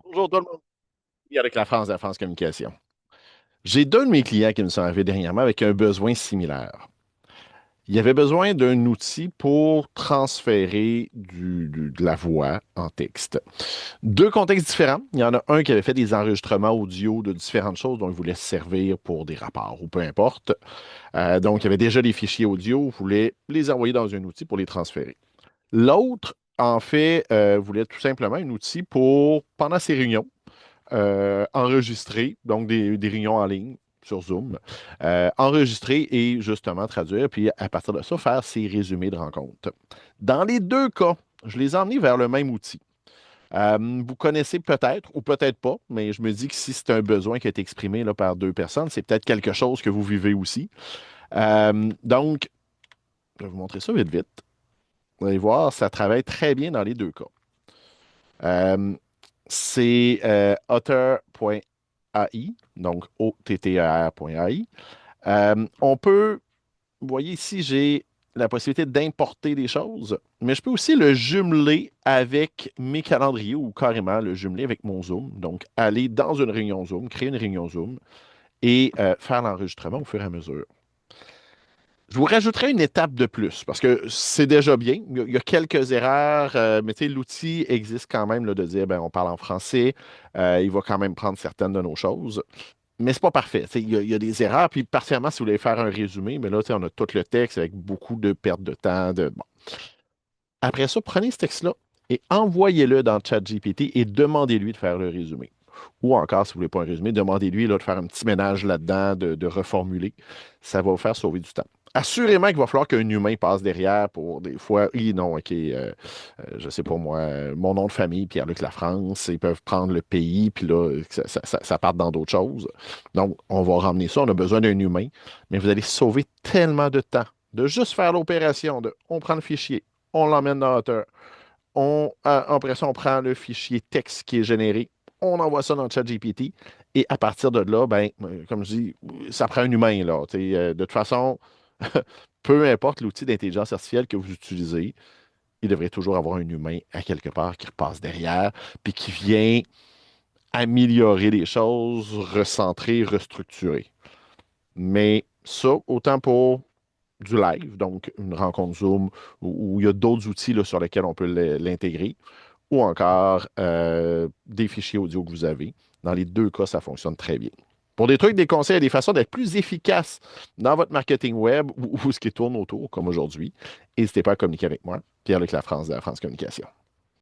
Bonjour tout le monde. Et avec la France Communication. J'ai deux de mes clients qui me sont arrivés dernièrement avec un besoin similaire. Il y avait besoin d'un outil pour transférer de la voix en texte. Deux contextes différents. Il y en a un qui avait fait des enregistrements audio de différentes choses dont il voulait se servir pour des rapports ou peu importe. Donc, il y avait déjà des fichiers audio, il voulait les envoyer dans un outil pour les transférer. L'autre, en fait, voulait tout simplement un outil pour, pendant ses réunions, enregistrer, donc des réunions en ligne sur Zoom, enregistrer et justement traduire, puis à partir de ça, faire ses résumés de rencontres. Dans les deux cas, je les ai emmenés vers le même outil. Vous connaissez peut-être ou peut-être pas, mais je me dis que si c'est un besoin qui a été exprimé là, par deux personnes, c'est peut-être quelque chose que vous vivez aussi. Donc, je vais vous montrer ça vite vite. Vous allez voir, ça travaille très bien dans les deux cas. Euh, c'est Otter.ai, donc OTTER.ai. On peut, vous voyez ici, j'ai la possibilité d'importer des choses, mais je peux aussi le jumeler avec mes calendriers ou carrément le jumeler avec mon Zoom. Donc, aller dans une réunion Zoom, créer une réunion Zoom et faire l'enregistrement au fur et à mesure. Je vous rajouterai une étape de plus parce que c'est déjà bien. Il y a quelques erreurs, mais tu sais, l'outil existe quand même là, de dire ben, on parle en français, il va quand même prendre certaines de nos choses, mais c'est pas parfait. Tu sais, il y a des erreurs, puis partiellement, si vous voulez faire un résumé, mais là, tu sais, on a tout le texte avec beaucoup de pertes de temps. Bon. Après ça, prenez ce texte-là et envoyez-le dans ChatGPT et demandez-lui de faire le résumé. Ou encore, si vous ne voulez pas un résumé, demandez-lui là, de faire un petit ménage là-dedans, de reformuler. Ça va vous faire sauver du temps. Assurément qu'il va falloir qu'un humain passe derrière pour des fois, oui, non, OK, je sais pas moi, mon nom de famille, Pierre-Luc Lafrance, ils peuvent prendre le pays, puis là, ça part dans d'autres choses. Donc, on va ramener ça, on a besoin d'un humain, mais vous allez sauver tellement de temps de juste faire l'opération de, on prend le fichier, on l'emmène dans Otter, après ça, on prend le fichier texte qui est généré, on envoie ça dans le chat GPT, et à partir de là, ben, comme je dis, ça prend un humain, là. De toute façon, peu importe l'outil d'intelligence artificielle que vous utilisez, il devrait toujours avoir un humain à quelque part qui repasse derrière, puis qui vient améliorer les choses, recentrer, restructurer. Mais ça, autant pour du live, donc une rencontre Zoom, où il y a d'autres outils là, sur lesquels on peut l'intégrer, ou encore des fichiers audio que vous avez. Dans les deux cas, ça fonctionne très bien. Pour des trucs, des conseils, des façons d'être plus efficace dans votre marketing web ou ce qui tourne autour, comme aujourd'hui, n'hésitez pas à communiquer avec moi, Pierre-Luc Lafrance de la France Communication.